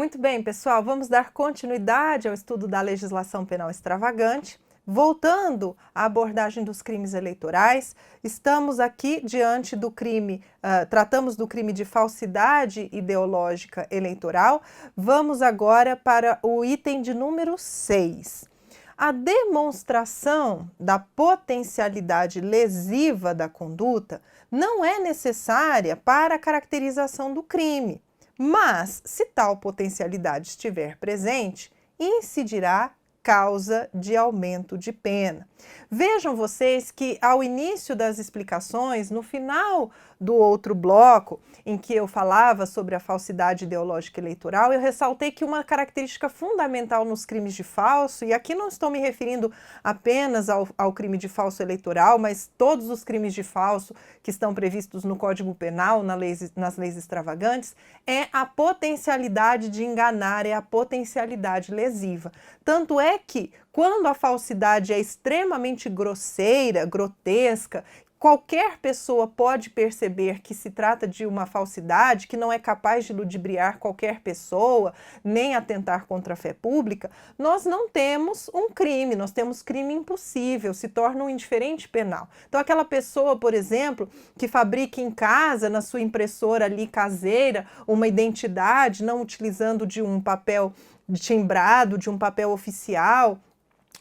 Muito bem, pessoal, vamos dar continuidade ao estudo da legislação penal extravagante. Voltando à abordagem dos crimes eleitorais, estamos aqui diante do crime, tratamos do crime de falsidade ideológica eleitoral. Vamos agora para o item de número 6. A demonstração da potencialidade lesiva da conduta não é necessária para a caracterização do crime, mas, se tal potencialidade estiver presente, incidirá causa de aumento de pena. Vejam vocês que ao início das explicações, no final do outro bloco, em que eu falava sobre a falsidade ideológica eleitoral, eu ressaltei que uma característica fundamental nos crimes de falso, e aqui não estou me referindo apenas ao crime de falso eleitoral, mas todos os crimes de falso que estão previstos no Código Penal, nas leis extravagantes, é a potencialidade de enganar, é a potencialidade lesiva. Tanto é que, quando a falsidade é extremamente grosseira, grotesca, qualquer pessoa pode perceber que se trata de uma falsidade, que não é capaz de ludibriar qualquer pessoa, nem atentar contra a fé pública, nós não temos um crime, nós temos crime impossível, se torna um indiferente penal. Então aquela pessoa, por exemplo, que fabrica em casa, na sua impressora ali caseira, uma identidade, não utilizando de um papel timbrado, de um papel oficial,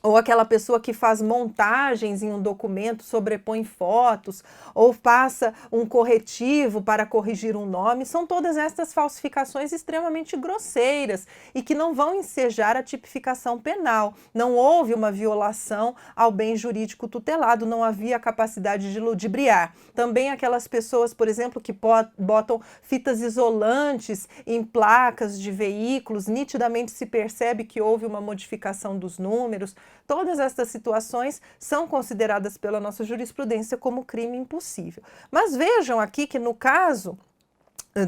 ou aquela pessoa que faz montagens em um documento, sobrepõe fotos, ou passa um corretivo para corrigir um nome, são todas estas falsificações extremamente grosseiras e que não vão ensejar a tipificação penal. Não houve uma violação ao bem jurídico tutelado, não havia capacidade de ludibriar. Também aquelas pessoas, por exemplo, que botam fitas isolantes em placas de veículos, nitidamente se percebe que houve uma modificação dos números. Todas estas situações são consideradas pela nossa jurisprudência como crime impossível. Mas vejam aqui que no caso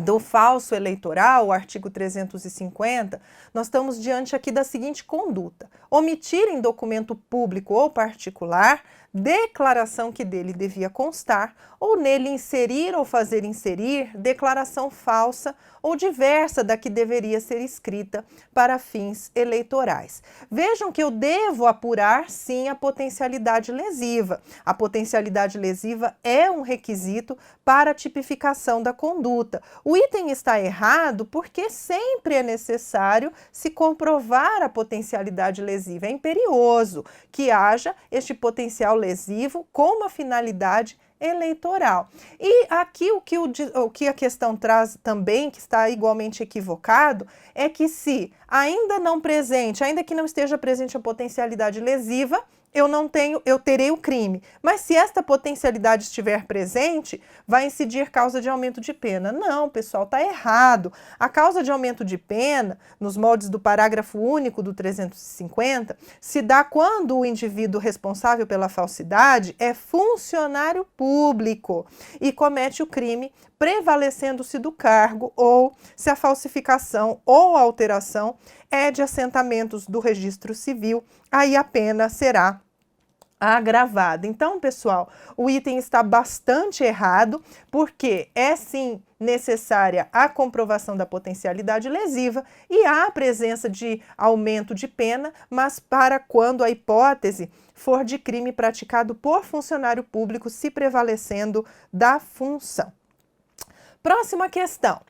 do falso eleitoral, o artigo 350, nós estamos diante aqui da seguinte conduta: omitir em documento público ou particular declaração que dele devia constar, ou nele inserir ou fazer inserir declaração falsa ou diversa da que deveria ser escrita para fins eleitorais. Vejam que eu devo apurar, sim, a potencialidade lesiva. A potencialidade lesiva é um requisito para a tipificação da conduta. O item está errado porque sempre é necessário se comprovar a potencialidade lesiva. É imperioso que haja este potencial lesivo com uma finalidade eleitoral. E aqui o que a questão traz também, que está igualmente equivocado, é que se ainda que não esteja presente a potencialidade lesiva, eu terei o crime. Mas se esta potencialidade estiver presente, vai incidir causa de aumento de pena. Não, pessoal, está errado. A causa de aumento de pena, nos moldes do parágrafo único do 350, se dá quando o indivíduo responsável pela falsidade é funcionário público e comete o crime prevalecendo-se do cargo, ou se a falsificação ou alteração é de assentamentos do registro civil, aí a pena será agravada. Então, pessoal, o item está bastante errado, porque é sim necessária a comprovação da potencialidade lesiva e há a presença de aumento de pena, mas para quando a hipótese for de crime praticado por funcionário público, se prevalecendo da função. Próxima questão.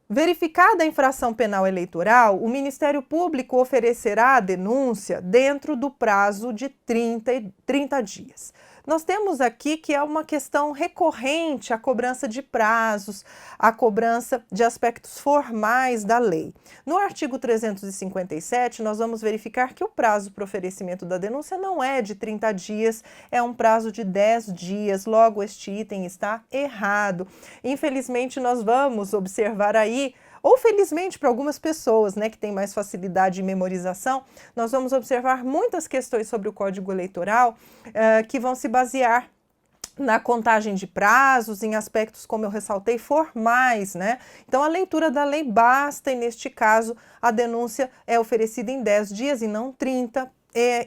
Verificada a infração penal eleitoral, o Ministério Público oferecerá a denúncia dentro do prazo de 30 dias. Nós temos aqui que é uma questão recorrente a cobrança de prazos, a cobrança de aspectos formais da lei. No artigo 357, nós vamos verificar que o prazo para oferecimento da denúncia não é de 30 dias, é um prazo de 10 dias, logo este item está errado. Infelizmente, nós vamos observar aí, ou felizmente para algumas pessoas, né, que têm mais facilidade de memorização, nós vamos observar muitas questões sobre o Código Eleitoral que vão se basear na contagem de prazos, em aspectos, como eu ressaltei, formais, né? Então, a leitura da lei basta e, neste caso, a denúncia é oferecida em 10 dias e não 30,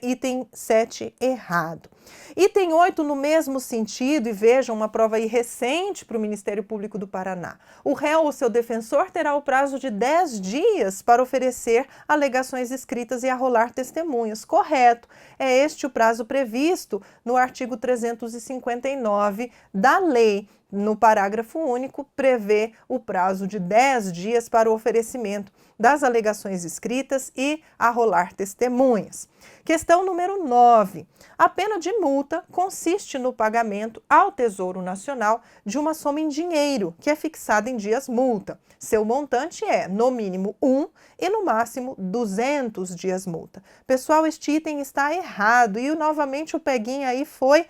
item 7 errado. Item 8, no mesmo sentido, e vejam, uma prova aí recente para o Ministério Público do Paraná. O réu ou seu defensor terá o prazo de 10 dias para oferecer alegações escritas e arrolar testemunhas. Correto. É este o prazo previsto no artigo 359 da lei. No parágrafo único, prevê o prazo de 10 dias para o oferecimento das alegações escritas e arrolar testemunhas. Questão número 9. A pena de multa consiste no pagamento ao Tesouro Nacional de uma soma em dinheiro, que é fixada em dias multa. Seu montante é, no mínimo, 1 e no máximo 200 dias multa. Pessoal, este item está errado e novamente o peguinha aí foi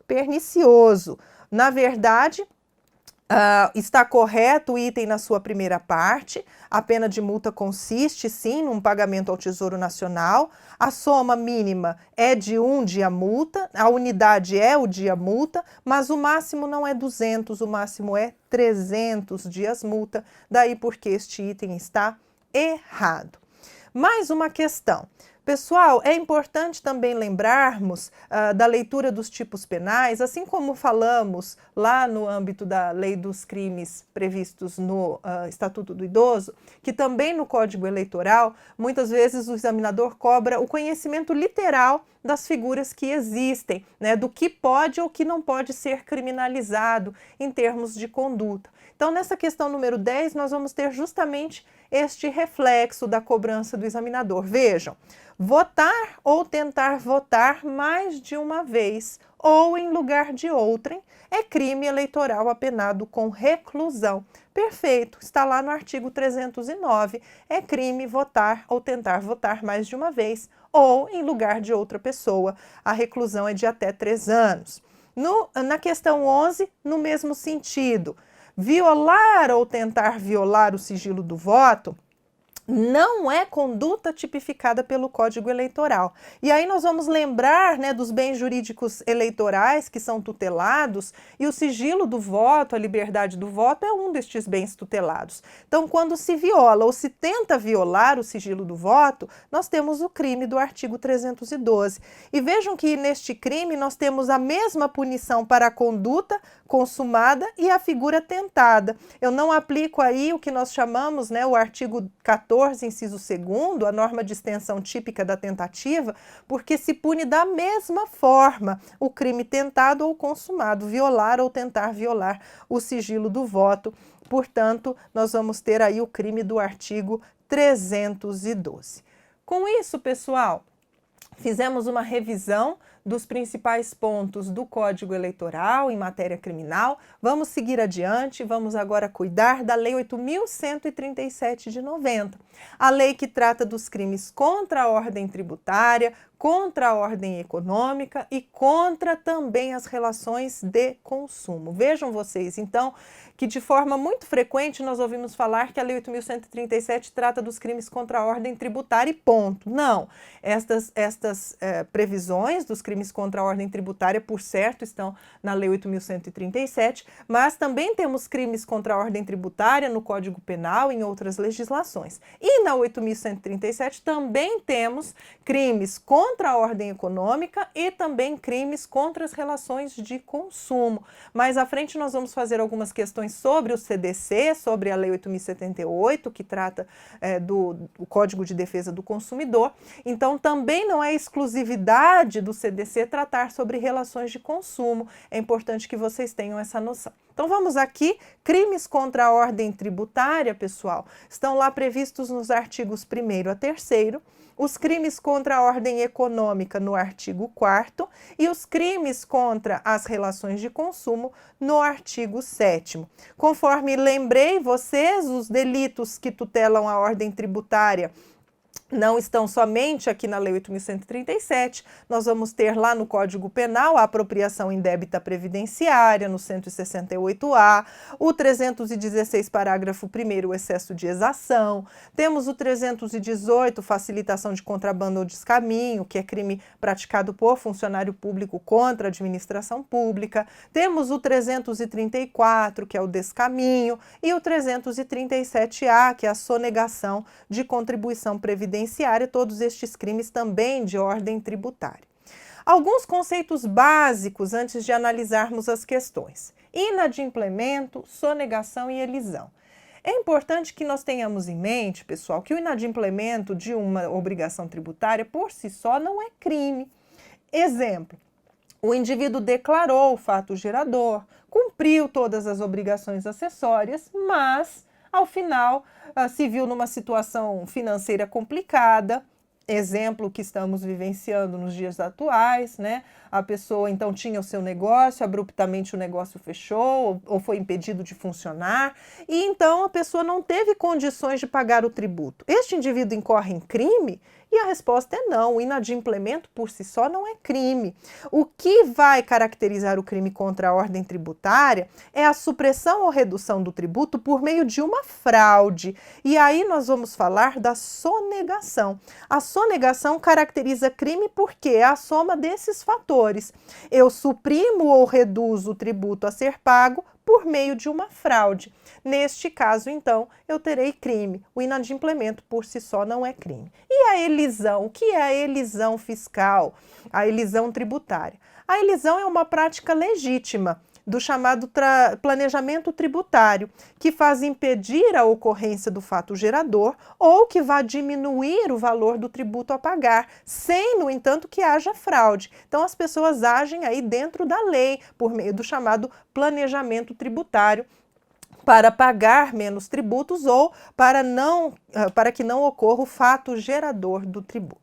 pernicioso. Na verdade, está correto o item na sua primeira parte. A pena de multa consiste, sim, num pagamento ao Tesouro Nacional. A soma mínima é de 1 dia multa, a unidade é o dia multa, mas o máximo não é 200, o máximo é 300 dias multa. Daí porque este item está errado. Mais uma questão. Pessoal, é importante também lembrarmos da leitura dos tipos penais, assim como falamos lá no âmbito da lei dos crimes previstos no Estatuto do Idoso, que também no Código Eleitoral, muitas vezes o examinador cobra o conhecimento literal das figuras que existem, né, do que pode ou que não pode ser criminalizado em termos de conduta. Então, nessa questão número 10, nós vamos ter justamente este reflexo da cobrança do examinador. Vejam, votar ou tentar votar mais de uma vez ou em lugar de outrem é crime eleitoral apenado com reclusão. Perfeito, está lá no artigo 309. É crime votar ou tentar votar mais de uma vez ou em lugar de outra pessoa. A reclusão é de até 3 anos. Na questão 11, no mesmo sentido, violar ou tentar violar o sigilo do voto não é conduta tipificada pelo Código Eleitoral. E aí nós vamos lembrar, né, dos bens jurídicos eleitorais que são tutelados, e o sigilo do voto, a liberdade do voto, é um destes bens tutelados. Então, quando se viola ou se tenta violar o sigilo do voto, nós temos o crime do artigo 312. E vejam que neste crime nós temos a mesma punição para a conduta consumada e a figura tentada. Eu não aplico aí o que nós chamamos, né, o artigo 14, inciso 2º, a norma de extensão típica da tentativa, porque se pune da mesma forma o crime tentado ou consumado, violar ou tentar violar o sigilo do voto. Portanto, nós vamos ter aí o crime do artigo 312. Com isso, pessoal, fizemos uma revisão dos principais pontos do Código Eleitoral em matéria criminal. Vamos seguir adiante, vamos agora cuidar da Lei 8.137 de 90, a lei que trata dos crimes contra a ordem tributária, contra a ordem econômica e contra também as relações de consumo. Vejam vocês, então, que de forma muito frequente nós ouvimos falar que a Lei 8.137 trata dos crimes contra a ordem tributária e ponto. Não, estas previsões dos crimes contra a ordem tributária, por certo, estão na Lei 8.137, mas também temos crimes contra a ordem tributária no Código Penal e em outras legislações. E na 8.137 também temos crimes contra a ordem econômica e também crimes contra as relações de consumo. Mais à frente nós vamos fazer algumas questões sobre o CDC, sobre a Lei 8.078, que trata do Código de Defesa do Consumidor. Então, também não é exclusividade do CDC tratar sobre relações de consumo. É importante que vocês tenham essa noção. Então, vamos aqui, crimes contra a ordem tributária, pessoal, estão lá previstos nos artigos 1º a 3º, os crimes contra a ordem econômica no artigo 4º e os crimes contra as relações de consumo no artigo 7º. Conforme lembrei vocês, os delitos que tutelam a ordem tributária não estão somente aqui na Lei 8.137, nós vamos ter lá no Código Penal a apropriação indébita previdenciária, no 168A, o 316, parágrafo 1º, o excesso de exação, temos o 318, facilitação de contrabando ou descaminho, que é crime praticado por funcionário público contra a administração pública, temos o 334, que é o descaminho, e o 337A, que é a sonegação de contribuição previdenciária, todos estes crimes também de ordem tributária. Alguns conceitos básicos antes de analisarmos as questões: inadimplemento, sonegação e elisão. É importante que nós tenhamos em mente, pessoal, que o inadimplemento de uma obrigação tributária por si só não é crime. Exemplo: o indivíduo declarou o fato gerador, cumpriu todas as obrigações acessórias, mas, ao final, se viu numa situação financeira complicada. Exemplo que estamos vivenciando nos dias atuais, né? A pessoa então tinha o seu negócio, abruptamente o negócio fechou ou foi impedido de funcionar, e então a pessoa não teve condições de pagar o tributo. Este indivíduo incorre em crime? E a resposta é não, o inadimplemento por si só não é crime. O que vai caracterizar o crime contra a ordem tributária é a supressão ou redução do tributo por meio de uma fraude. E aí nós vamos falar da sonegação. A sonegação caracteriza crime porque é a soma desses fatores. Eu suprimo ou reduzo o tributo a ser pago por meio de uma fraude. Neste caso, então, eu terei crime. O inadimplemento por si só não é crime. E a elisão? O que é a elisão fiscal? A elisão tributária? A elisão é uma prática legítima do chamado planejamento tributário, que faz impedir a ocorrência do fato gerador ou que vá diminuir o valor do tributo a pagar, sem, no entanto, que haja fraude. Então, as pessoas agem aí dentro da lei, por meio do chamado planejamento tributário, para pagar menos tributos ou para que não ocorra o fato gerador do tributo.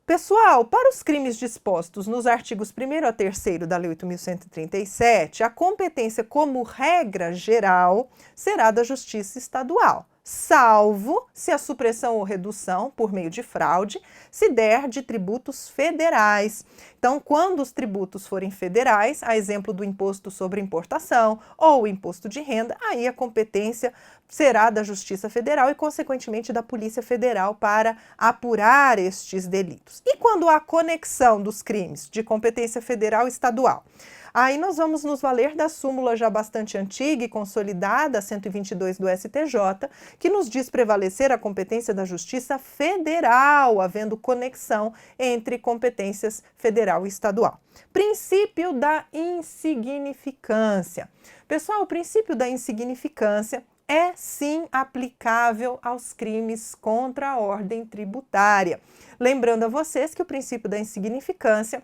Pessoal, para os crimes dispostos nos artigos 1º a 3º da Lei 8.137, a competência como regra geral será da Justiça Estadual, salvo se a supressão ou redução por meio de fraude se der de tributos federais. Então, quando os tributos forem federais, a exemplo do imposto sobre importação ou o imposto de renda, aí a competência será da Justiça Federal e, consequentemente, da Polícia Federal para apurar estes delitos. E quando há conexão dos crimes de competência federal e estadual? Aí nós vamos nos valer da súmula já bastante antiga e consolidada, 122 do STJ, que nos diz prevalecer a competência da Justiça Federal, havendo conexão entre competências federal e estadual. Princípio da insignificância. Pessoal, o princípio da insignificância é sim aplicável aos crimes contra a ordem tributária. Lembrando a vocês que o princípio da insignificância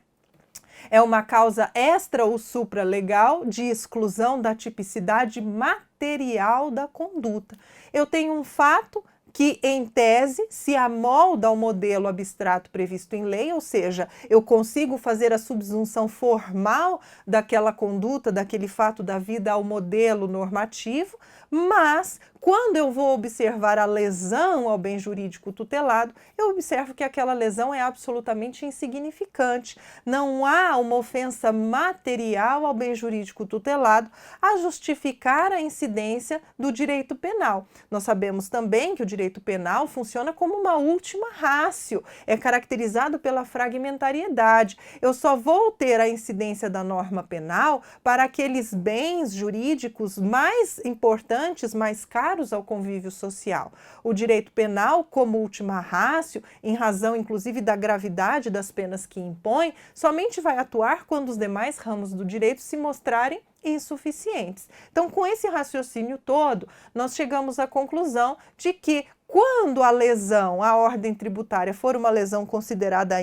é uma causa extra ou supralegal de exclusão da tipicidade material da conduta. Eu tenho um fato que, em tese, se amolda ao modelo abstrato previsto em lei, ou seja, eu consigo fazer a subsunção formal daquela conduta, daquele fato da vida ao modelo normativo, mas quando eu vou observar a lesão ao bem jurídico tutelado, eu observo que aquela lesão é absolutamente insignificante. Não há uma ofensa material ao bem jurídico tutelado a justificar a incidência do direito penal. Nós sabemos também que o direito penal funciona como uma última ratio, é caracterizado pela fragmentariedade. Eu só vou ter a incidência da norma penal para aqueles bens jurídicos mais importantes, mais caros ao convívio social. O direito penal, como última ratio, em razão inclusive da gravidade das penas que impõe, somente vai atuar quando os demais ramos do direito se mostrarem insuficientes. Então, com esse raciocínio todo, nós chegamos à conclusão de que quando a lesão à ordem tributária for uma lesão considerada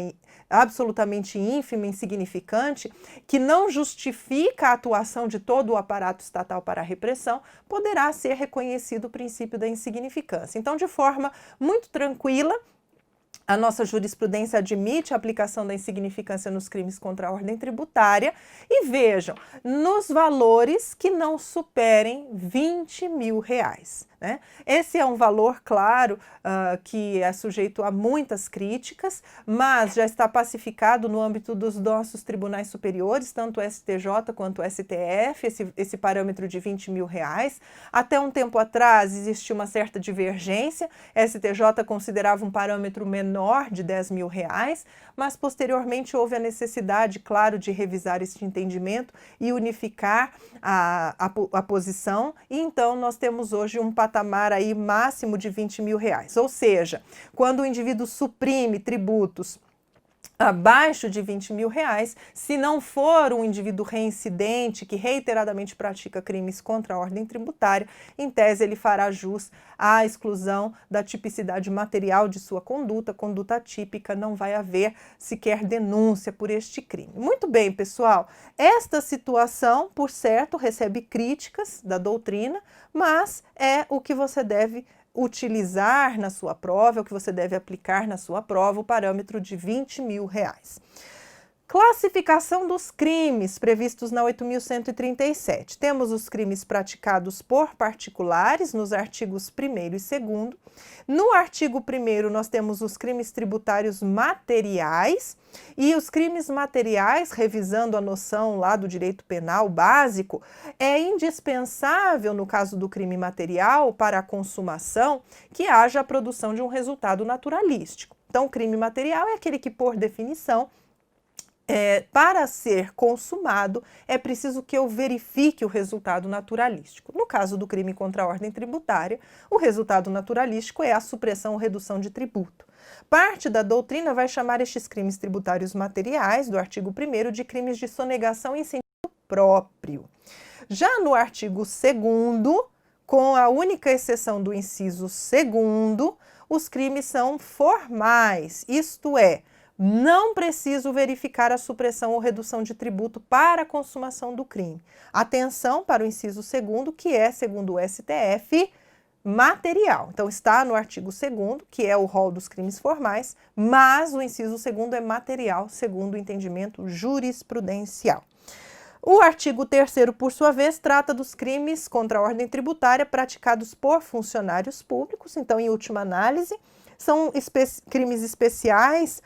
absolutamente ínfima, insignificante, que não justifica a atuação de todo o aparato estatal para a repressão, poderá ser reconhecido o princípio da insignificância. Então, de forma muito tranquila, a nossa jurisprudência admite a aplicação da insignificância nos crimes contra a ordem tributária e vejam, nos valores que não superem R$20 mil. Né? Esse é um valor, claro, que é sujeito a muitas críticas, mas já está pacificado no âmbito dos nossos tribunais superiores, tanto o STJ quanto o STF, esse parâmetro de R$20 mil. Até um tempo atrás existia uma certa divergência, STJ considerava um parâmetro menor de R$10 mil, mas posteriormente houve a necessidade, claro, de revisar este entendimento e unificar a posição, e então nós temos hoje um patamar aí máximo de R$20 mil. Ou seja, quando o indivíduo suprime tributos abaixo de R$ 20.000, se não for um indivíduo reincidente que reiteradamente pratica crimes contra a ordem tributária, em tese ele fará jus à exclusão da tipicidade material de sua conduta atípica, não vai haver sequer denúncia por este crime. Muito bem, pessoal, esta situação, por certo, recebe críticas da doutrina, mas é o que você deve utilizar na sua prova, é o que você deve aplicar na sua prova, o parâmetro de R$ 20.000. Classificação dos crimes previstos na 8.137. Temos os crimes praticados por particulares, nos artigos 1º e 2º. No artigo 1º, nós temos os crimes tributários materiais, e os crimes materiais, revisando a noção lá do direito penal básico, é indispensável, no caso do crime material, para a consumação, que haja a produção de um resultado naturalístico. Então, o crime material é aquele que, por definição, para ser consumado, é preciso que eu verifique o resultado naturalístico. No caso do crime contra a ordem tributária, o resultado naturalístico é a supressão ou redução de tributo. Parte da doutrina vai chamar estes crimes tributários materiais, do artigo 1º, de crimes de sonegação em sentido próprio. Já no artigo 2º, com a única exceção do inciso 2º, os crimes são formais, isto é, não preciso verificar a supressão ou redução de tributo para a consumação do crime. Atenção para o inciso 2º, que é, segundo o STF, material. Então, está no artigo 2º, que é o rol dos crimes formais, mas o inciso 2º é material, segundo o entendimento jurisprudencial. O artigo 3º, por sua vez, trata dos crimes contra a ordem tributária praticados por funcionários públicos. Então, em última análise, são crimes especiais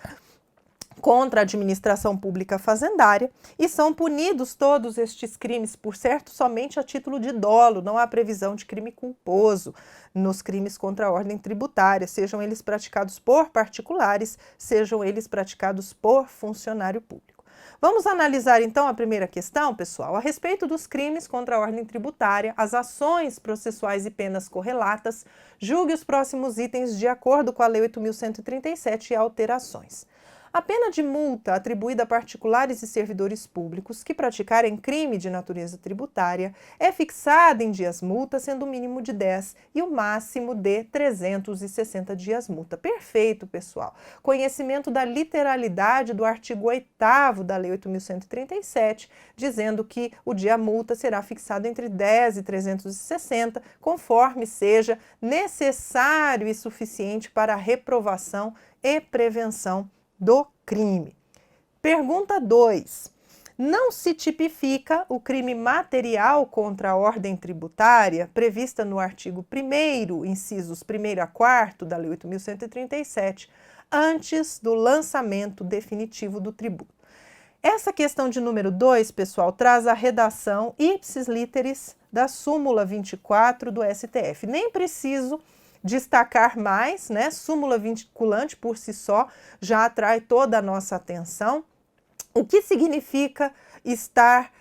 contra a administração pública fazendária, e são punidos todos estes crimes, por certo, somente a título de dolo. Não há previsão de crime culposo nos crimes contra a ordem tributária, sejam eles praticados por particulares, sejam eles praticados por funcionário público. Vamos analisar então a primeira questão, pessoal, a respeito dos crimes contra a ordem tributária, as ações processuais e penas correlatas. Julgue os próximos itens de acordo com a Lei 8.137 e alterações. A pena de multa atribuída a particulares e servidores públicos que praticarem crime de natureza tributária é fixada em dias multa, sendo o mínimo de 10 e o máximo de 360 dias multa. Perfeito, pessoal. Conhecimento da literalidade do artigo 8º da Lei 8.137, dizendo que o dia multa será fixado entre 10 e 360, conforme seja necessário e suficiente para a reprovação e prevenção do crime. Pergunta 2. Não se tipifica o crime material contra a ordem tributária prevista no artigo 1º, incisos 1º a 4º da Lei 8.137, antes do lançamento definitivo do tributo. Essa questão de número 2, pessoal, traz a redação ipsis literis da súmula 24 do STF. Nem preciso destacar mais, né? Súmula vinculante por si só já atrai toda a nossa atenção. O que significa estar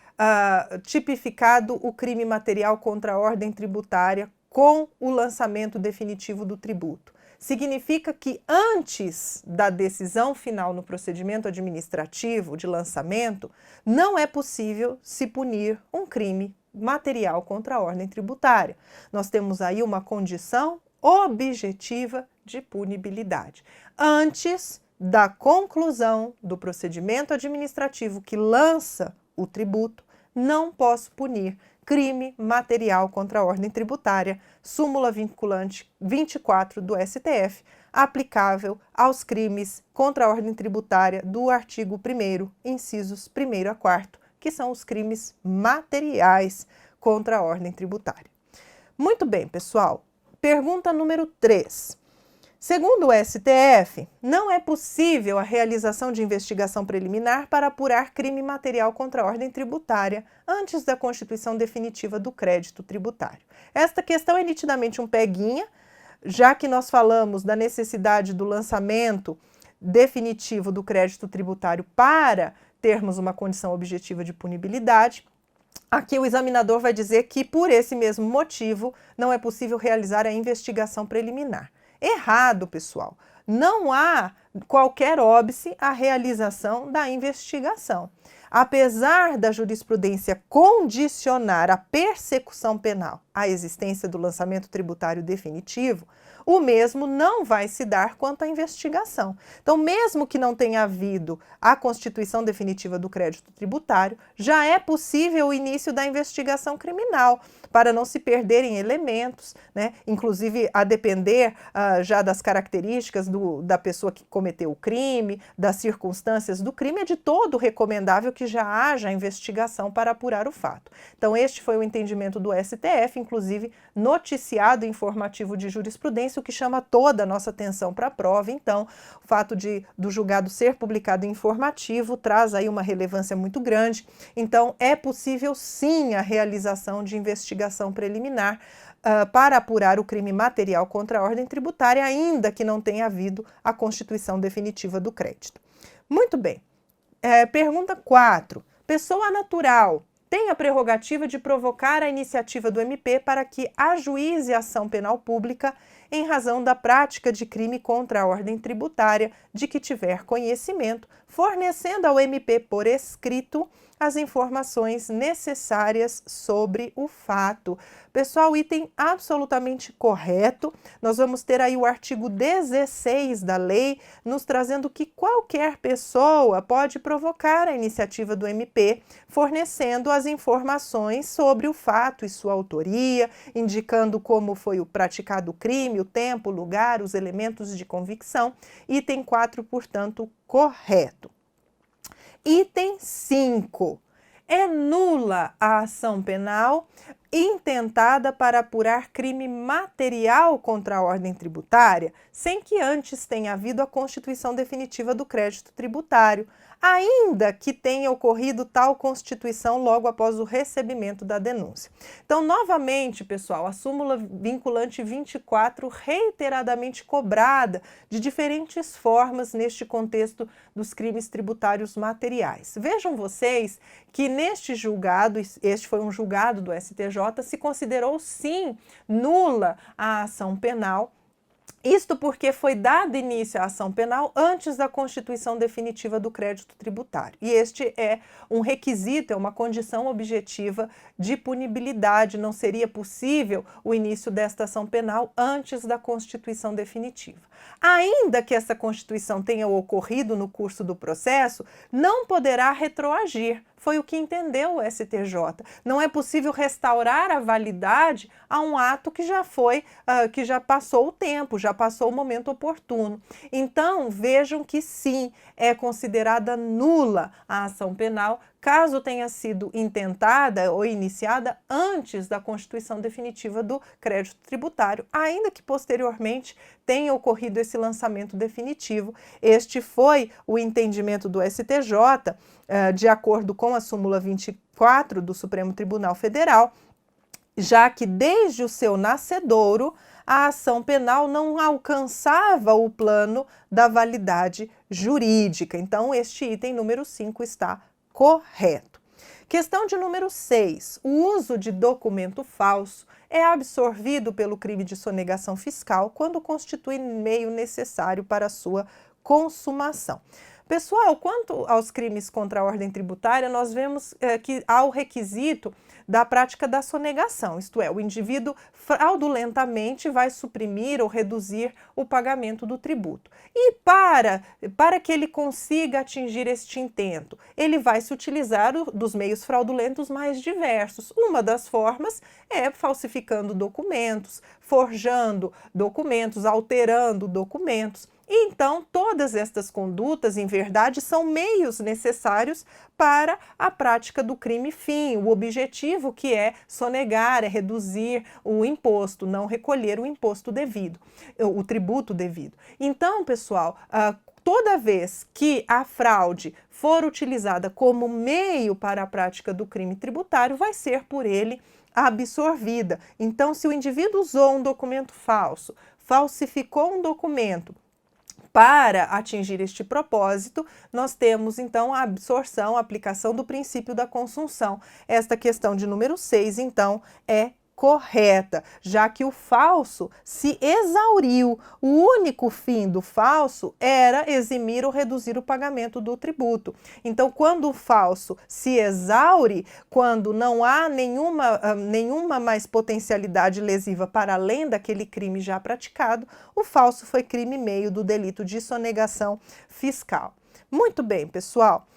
tipificado o crime material contra a ordem tributária com o lançamento definitivo do tributo? Significa que antes da decisão final no procedimento administrativo de lançamento, não é possível se punir um crime material contra a ordem tributária. Nós temos aí uma condição objetiva de punibilidade. Antes da conclusão do procedimento administrativo que lança o tributo, não posso punir crime material contra a ordem tributária, súmula vinculante 24 do STF, aplicável aos crimes contra a ordem tributária do artigo 1º, incisos 1º a 4º, que são os crimes materiais contra a ordem tributária. Muito bem, pessoal. Pergunta número 3. Segundo o STF, não é possível a realização de investigação preliminar para apurar crime material contra a ordem tributária antes da constituição definitiva do crédito tributário. Esta questão é nitidamente um peguinha, já que nós falamos da necessidade do lançamento definitivo do crédito tributário para termos uma condição objetiva de punibilidade. Aqui o examinador vai dizer que, por esse mesmo motivo, não é possível realizar a investigação preliminar. Errado, pessoal. Não há qualquer óbice à realização da investigação. Apesar da jurisprudência condicionar a persecução penal à existência do lançamento tributário definitivo, o mesmo não vai se dar quanto à investigação. Então, mesmo que não tenha havido a constituição definitiva do crédito tributário, já é possível o início da investigação criminal, para não se perderem elementos, né? Inclusive a depender já das características da pessoa que cometeu o crime, das circunstâncias do crime, é de todo recomendável que já haja investigação para apurar o fato. Então, este foi o entendimento do STF, inclusive noticiado informativo de jurisprudência, o que chama toda a nossa atenção para a prova. Então, o fato do julgado ser publicado em informativo traz aí uma relevância muito grande. Então, é possível sim a realização de investigação preliminar para apurar o crime material contra a ordem tributária, ainda que não tenha havido a constituição definitiva do crédito. Muito bem. Pergunta 4. Pessoa natural tem a prerrogativa de provocar a iniciativa do MP para que ajuize a ação penal pública em razão da prática de crime contra a ordem tributária de que tiver conhecimento, fornecendo ao MP por escrito as informações necessárias sobre o fato. Pessoal, item absolutamente correto. Nós vamos ter aí o artigo 16 da lei, nos trazendo que qualquer pessoa pode provocar a iniciativa do MP, fornecendo as informações sobre o fato e sua autoria, indicando como foi o praticado o crime, o tempo, o lugar, os elementos de convicção. Item 4, portanto, correto. Item 5. É nula a ação penal intentada para apurar crime material contra a ordem tributária, sem que antes tenha havido a constituição definitiva do crédito tributário, ainda que tenha ocorrido tal constituição logo após o recebimento da denúncia. Então, novamente, pessoal, a súmula vinculante 24 reiteradamente cobrada de diferentes formas neste contexto dos crimes tributários materiais. Vejam vocês que neste julgado, este foi um julgado do STJ, se considerou sim nula a ação penal. Isto porque foi dado início à ação penal antes da constituição definitiva do crédito tributário. E este é um requisito, é uma condição objetiva de punibilidade. Não seria possível o início desta ação penal antes da constituição definitiva. Ainda que essa constituição tenha ocorrido no curso do processo, não poderá retroagir. Foi o que entendeu o STJ. Não é possível restaurar a validade a um ato que já foi, que já passou o tempo, já passou o momento oportuno. Então, vejam que sim, é considerada nula a ação penal, caso tenha sido intentada ou iniciada antes da constituição definitiva do crédito tributário, ainda que posteriormente tenha ocorrido esse lançamento definitivo. Este foi o entendimento do STJ, de acordo com a súmula 24 do Supremo Tribunal Federal, já que desde o seu nascedouro, a ação penal não alcançava o plano da validade jurídica. Então, este item número 5 está correto. Questão de número 6. O uso de documento falso é absorvido pelo crime de sonegação fiscal quando constitui meio necessário para a sua consumação. Pessoal, quanto aos crimes contra a ordem tributária, nós vemos que há o requisito da prática da sonegação, isto é, o indivíduo fraudulentamente vai suprimir ou reduzir o pagamento do tributo. E para que ele consiga atingir este intento, ele vai se utilizar dos meios fraudulentos mais diversos. Uma das formas é falsificando documentos, forjando documentos, alterando documentos. Então, todas estas condutas, em verdade, são meios necessários para a prática do crime fim. O objetivo que é sonegar, é reduzir o imposto, não recolher o imposto devido, o tributo devido. Então, pessoal, toda vez que a fraude for utilizada como meio para a prática do crime tributário, vai ser por ele absorvida. Então, se o indivíduo usou um documento falso, falsificou um documento, para atingir este propósito, nós temos então a absorção, a aplicação do princípio da consunção. Esta questão de número 6, então, é correta, já que o falso se exauriu. O único fim do falso era eximir ou reduzir o pagamento do tributo. Então, quando o falso se exaure, quando não há nenhuma mais potencialidade lesiva para além daquele crime já praticado, o falso foi crime meio do delito de sonegação fiscal. Muito bem, pessoal.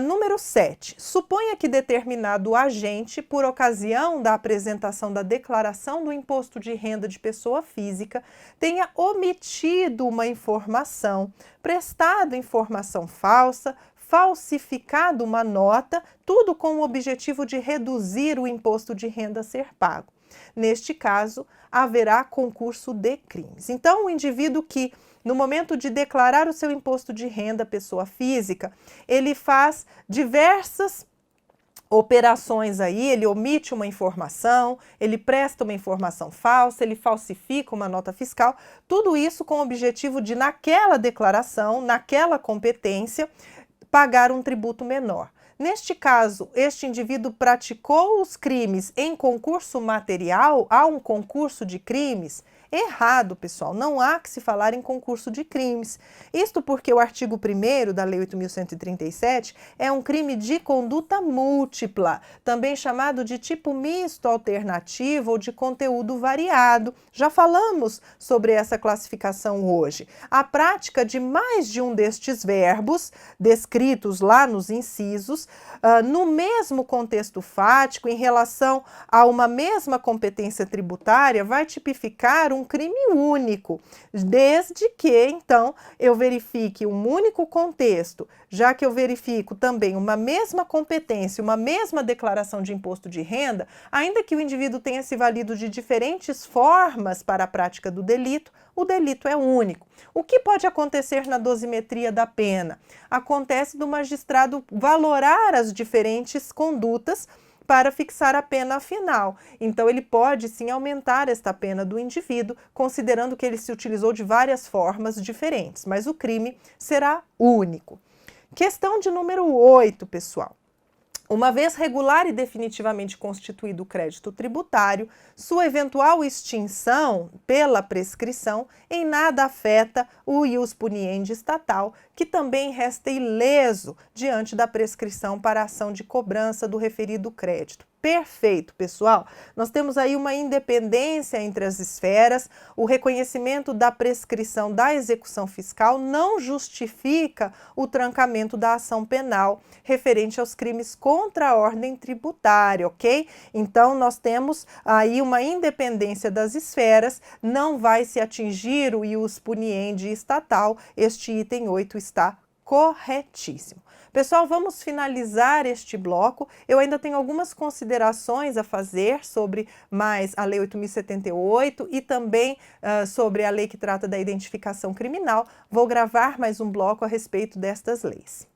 Número 7. Suponha que determinado agente, por ocasião da apresentação da declaração do imposto de renda de pessoa física, tenha omitido uma informação, prestado informação falsa, falsificado uma nota, tudo com o objetivo de reduzir o imposto de renda a ser pago. Neste caso, haverá concurso de crimes. Então, o indivíduo que, no momento de declarar o seu imposto de renda pessoa física, ele faz diversas operações aí, ele omite uma informação, ele presta uma informação falsa, ele falsifica uma nota fiscal, tudo isso com o objetivo de, naquela declaração, naquela competência, pagar um tributo menor. Neste caso, este indivíduo praticou os crimes em concurso material, há um concurso de crimes? Errado, pessoal, não há que se falar em concurso de crimes. Isto porque o artigo 1º da Lei 8.137 é um crime de conduta múltipla, também chamado de tipo misto alternativo ou de conteúdo variado. Já falamos sobre essa classificação hoje. A prática de mais de um destes verbos, descritos lá nos incisos, no mesmo contexto fático, em relação a uma mesma competência tributária, vai tipificar um crime único, desde que, então, eu verifique um único contexto, já que eu verifico também uma mesma competência, uma mesma declaração de imposto de renda, ainda que o indivíduo tenha se valido de diferentes formas para a prática do delito, o delito é único. O que pode acontecer na dosimetria da pena? Acontece do magistrado valorar as diferentes condutas para fixar a pena final. Então, ele pode sim aumentar esta pena do indivíduo, considerando que ele se utilizou de várias formas diferentes, mas o crime será único. Questão de número 8, pessoal. Uma vez regular e definitivamente constituído o crédito tributário, sua eventual extinção pela prescrição em nada afeta o ius puniendi estatal, que também resta ileso diante da prescrição para a ação de cobrança do referido crédito. Perfeito, pessoal. Nós temos aí uma independência entre as esferas, o reconhecimento da prescrição da execução fiscal não justifica o trancamento da ação penal referente aos crimes contra a ordem tributária, ok? Então, nós temos aí uma independência das esferas, não vai se atingir o ius puniendi estatal, este item 8 está corretíssimo. Pessoal, vamos finalizar este bloco. Eu ainda tenho algumas considerações a fazer sobre mais a Lei 8.078 e também sobre a lei que trata da identificação criminal. Vou gravar mais um bloco a respeito destas leis.